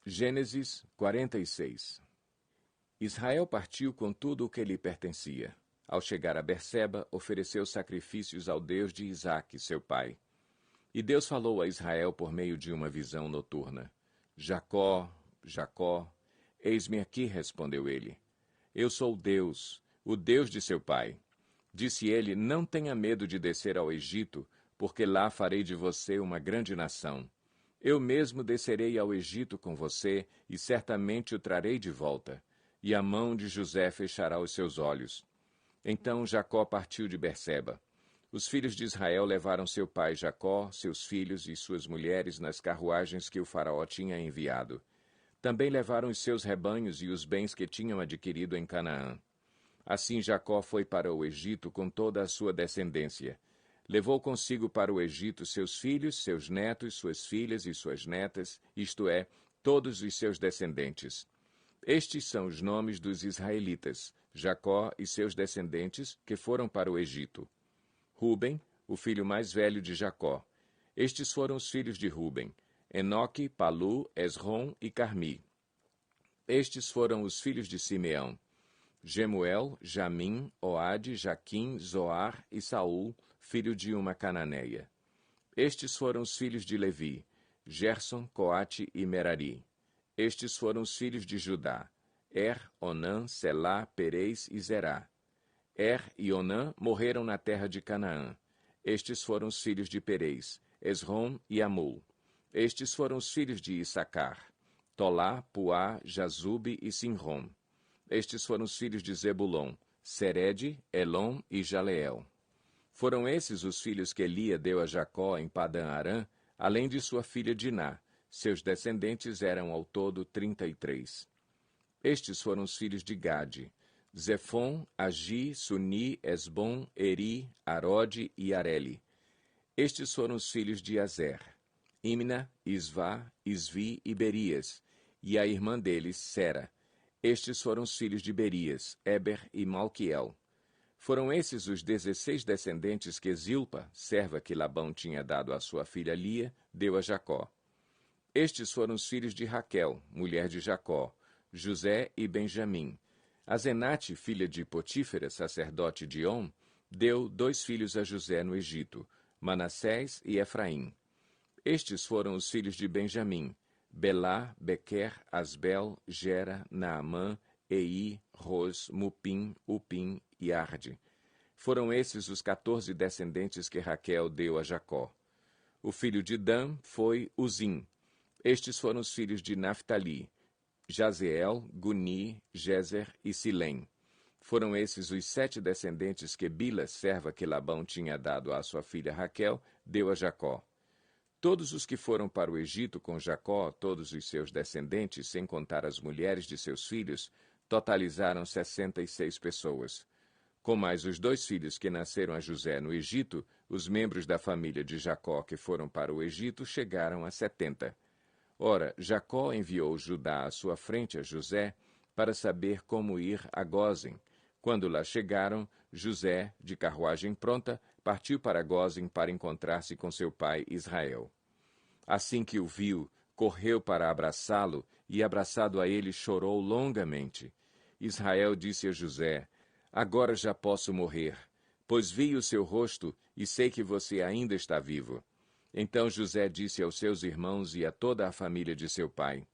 Gênesis 46. Israel partiu com tudo o que lhe pertencia. Ao chegar a Berseba, ofereceu sacrifícios ao Deus de Isaque, seu pai. E Deus falou a Israel por meio de uma visão noturna. Jacó, Jacó. Eis-me aqui, respondeu ele. Eu sou Deus, o Deus de seu pai. Disse ele, não tenha medo de descer ao Egito, porque lá farei de você uma grande nação. Eu mesmo descerei ao Egito com você, e certamente o trarei de volta. E a mão de José fechará os seus olhos. Então Jacó partiu de Berseba. Os filhos de Israel levaram seu pai Jacó, seus filhos e suas mulheres nas carruagens que o faraó tinha enviado. Também levaram os seus rebanhos e os bens que tinham adquirido em Canaã. Assim Jacó foi para o Egito com toda a sua descendência. Levou consigo para o Egito seus filhos, seus netos, suas filhas e suas netas, isto é, todos os seus descendentes. Estes são os nomes dos israelitas, Jacó e seus descendentes, que foram para o Egito. Ruben, o filho mais velho de Jacó. Estes foram os filhos de Ruben: Enoque, Palu, Esrom e Carmi. Estes foram os filhos de Simeão: Jemuel, Jamim, Oade, Jaquim, Zoar e Saul, filho de uma cananeia. Estes foram os filhos de Levi: Gerson, Coate e Merari. Estes foram os filhos de Judá: Onã, Selá, Perez e Zerá. E Onã morreram na terra de Canaã. Estes foram os filhos de Perez: Esrom e Amul. Estes foram os filhos de Issacar: Tolá, Puá, Jazube e Sinrom. Estes foram os filhos de Zebulon: Serede, Elom e Jaleel. Foram esses os filhos que Lia deu a Jacó em Padã-Arã, além de sua filha Diná. Seus descendentes eram ao todo 33. Estes foram os filhos de Gade: Zefon, Agi, Suni, Esbom, Eri, Arode e Areli. Estes foram os filhos de Azer: Imna, Isvá, Isvi e Berias, e a irmã deles, Sera. Estes foram os filhos de Berias, Eber e Malquiel. Foram esses os 16 descendentes que Zilpa, serva que Labão tinha dado à sua filha Lia, deu a Jacó. Estes foram os filhos de Raquel, mulher de Jacó, José e Benjamim. A Zenate, filha de Potífera, sacerdote de On, deu 2 filhos a José no Egito, Manassés e Efraim. Estes foram os filhos de Benjamim: Belá, Bequer, Asbel, Gera, Naamã, Ei, Ros, Mupim, Upim e Arde. Foram esses os 14 descendentes que Raquel deu a Jacó. O filho de Dan foi Uzim. Estes foram os filhos de Naphtali: Jazeel, Guni, Jezer e Silém. Foram esses os 7 descendentes que Bila, serva que Labão tinha dado à sua filha Raquel, deu a Jacó. Todos os que foram para o Egito com Jacó, todos os seus descendentes, sem contar as mulheres de seus filhos, totalizaram 66 pessoas. Com mais os 2 filhos que nasceram a José no Egito, os membros da família de Jacó que foram para o Egito chegaram a 70. Ora, Jacó enviou Judá à sua frente a José para saber como ir a Gósen. Quando lá chegaram, José, de carruagem pronta, partiu para Gósen para encontrar-se com seu pai Israel. Assim que o viu, correu para abraçá-lo e, abraçado a ele, chorou longamente. Israel disse a José: Agora já posso morrer, pois vi o seu rosto e sei que você ainda está vivo. Então José disse aos seus irmãos e a toda a família de seu pai: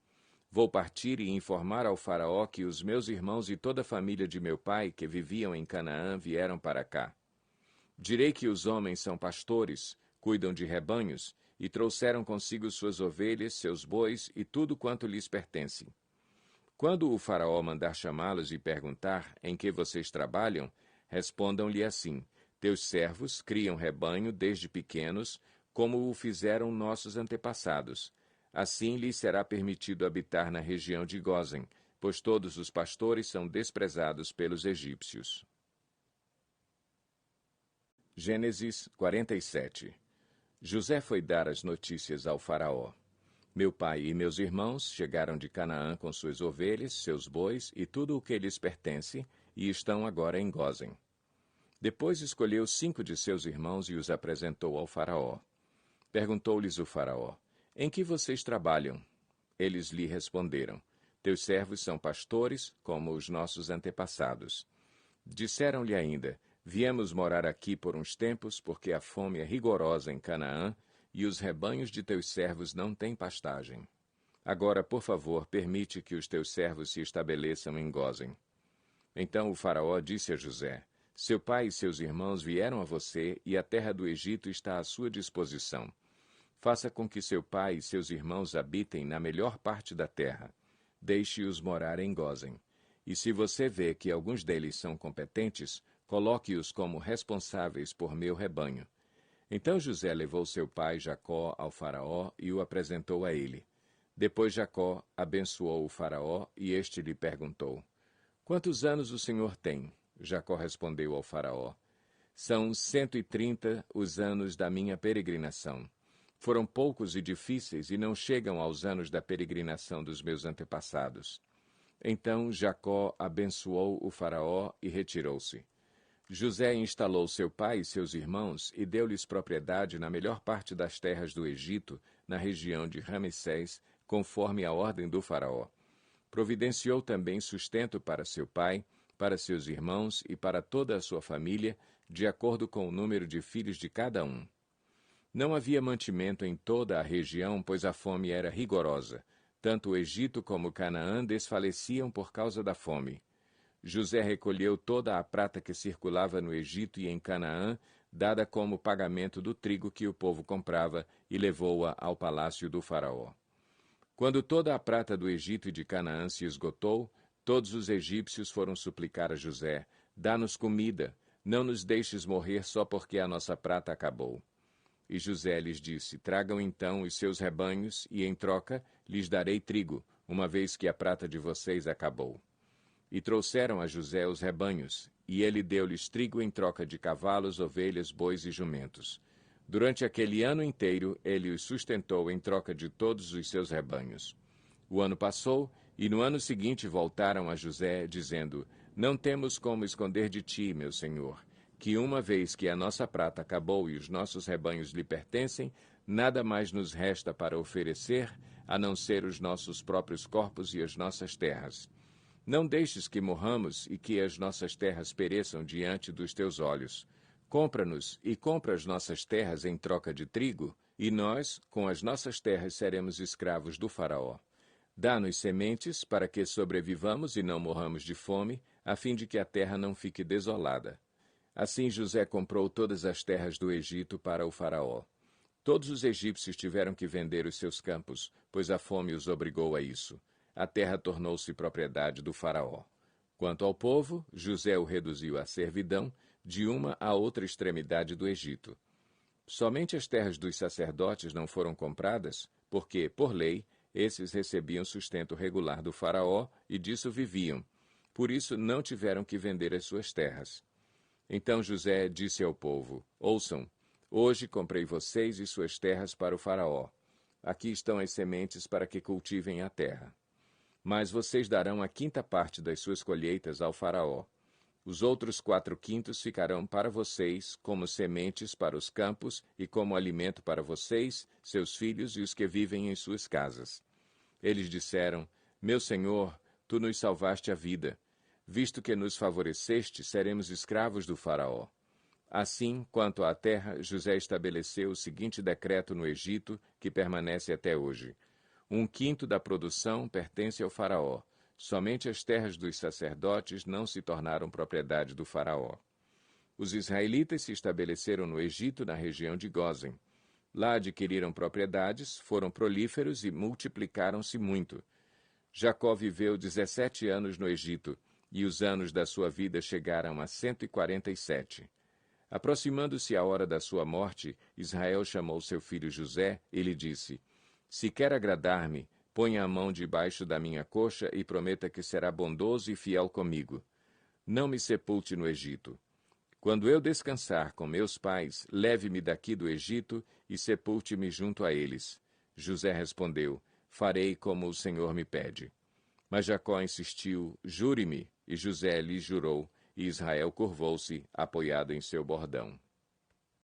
Vou partir e informar ao faraó que os meus irmãos e toda a família de meu pai, que viviam em Canaã, vieram para cá. Direi que os homens são pastores, cuidam de rebanhos, e trouxeram consigo suas ovelhas, seus bois e tudo quanto lhes pertence. Quando o faraó mandar chamá-los e perguntar em que vocês trabalham, respondam-lhe assim: Teus servos criam rebanho desde pequenos, como o fizeram nossos antepassados. Assim lhes será permitido habitar na região de Gósen, pois todos os pastores são desprezados pelos egípcios. Gênesis 47. José foi dar as notícias ao faraó. Meu pai e meus irmãos chegaram de Canaã com suas ovelhas, seus bois e tudo o que lhes pertence, e estão agora em Gósen. Depois escolheu 5 de seus irmãos e os apresentou ao faraó. Perguntou-lhes o faraó: Em que vocês trabalham? Eles lhe responderam: Teus servos são pastores, como os nossos antepassados. Disseram-lhe ainda: Viemos morar aqui por uns tempos, porque a fome é rigorosa em Canaã, e os rebanhos de teus servos não têm pastagem. Agora, por favor, permite que os teus servos se estabeleçam em Gósen. Então o faraó disse a José: Seu pai e seus irmãos vieram a você, e a terra do Egito está à sua disposição. Faça com que seu pai e seus irmãos habitem na melhor parte da terra. Deixe-os morar em Gósen. E se você vê que alguns deles são competentes, coloque-os como responsáveis por meu rebanho. Então José levou seu pai Jacó ao faraó e o apresentou a ele. Depois Jacó abençoou o faraó, e este lhe perguntou: Quantos anos o senhor tem? Jacó respondeu ao faraó: São 130 os anos da minha peregrinação. Foram poucos e difíceis e não chegam aos anos da peregrinação dos meus antepassados. Então Jacó abençoou o faraó e retirou-se. José instalou seu pai e seus irmãos e deu-lhes propriedade na melhor parte das terras do Egito, na região de Ramessés, conforme a ordem do faraó. Providenciou também sustento para seu pai, para seus irmãos e para toda a sua família, de acordo com o número de filhos de cada um. Não havia mantimento em toda a região, pois a fome era rigorosa. Tanto o Egito como Canaã desfaleciam por causa da fome. José recolheu toda a prata que circulava no Egito e em Canaã, dada como pagamento do trigo que o povo comprava, e levou-a ao palácio do faraó. Quando toda a prata do Egito e de Canaã se esgotou, todos os egípcios foram suplicar a José: Dá-nos comida, não nos deixes morrer só porque a nossa prata acabou. E José lhes disse: Tragam então os seus rebanhos, e em troca lhes darei trigo, uma vez que a prata de vocês acabou. E trouxeram a José os rebanhos, e ele deu-lhes trigo em troca de cavalos, ovelhas, bois e jumentos. Durante aquele ano inteiro, ele os sustentou em troca de todos os seus rebanhos. O ano passou, e no ano seguinte voltaram a José, dizendo: Não temos como esconder de ti, meu senhor, que uma vez que a nossa prata acabou e os nossos rebanhos lhe pertencem, nada mais nos resta para oferecer, a não ser os nossos próprios corpos e as nossas terras. Não deixes que morramos e que as nossas terras pereçam diante dos teus olhos. Compra-nos e compra as nossas terras em troca de trigo, e nós, com as nossas terras, seremos escravos do faraó. Dá-nos sementes para que sobrevivamos e não morramos de fome, a fim de que a terra não fique desolada. Assim José comprou todas as terras do Egito para o faraó. Todos os egípcios tiveram que vender os seus campos, pois a fome os obrigou a isso. A terra tornou-se propriedade do faraó. Quanto ao povo, José o reduziu à servidão, de uma à outra extremidade do Egito. Somente as terras dos sacerdotes não foram compradas, porque, por lei, esses recebiam sustento regular do faraó e disso viviam. Por isso não tiveram que vender as suas terras. Então José disse ao povo: Ouçam, hoje comprei vocês e suas terras para o faraó. Aqui estão as sementes para que cultivem a terra. Mas vocês darão a 5ª parte das suas colheitas ao faraó. Os outros 4/5 ficarão para vocês, como sementes para os campos e como alimento para vocês, seus filhos e os que vivem em suas casas. Eles disseram: Meu senhor, tu nos salvaste a vida. Visto que nos favoreceste, seremos escravos do faraó. Assim, quanto à terra, José estabeleceu o seguinte decreto no Egito, que permanece até hoje: 1/5 da produção pertence ao faraó. Somente as terras dos sacerdotes não se tornaram propriedade do faraó. Os israelitas se estabeleceram no Egito, na região de Gósen. Lá adquiriram propriedades, foram prolíferos e multiplicaram-se muito. Jacó viveu 17 anos no Egito, e os anos da sua vida chegaram a 147. Aproximando-se a hora da sua morte, Israel chamou seu filho José e lhe disse: Se quer agradar-me, ponha a mão debaixo da minha coxa e prometa que será bondoso e fiel comigo. Não me sepulte no Egito. Quando eu descansar com meus pais, leve-me daqui do Egito e sepulte-me junto a eles. José respondeu: Farei como o Senhor me pede. Mas Jacó insistiu: Jure-me. E José lhe jurou, e Israel curvou-se, apoiado em seu bordão.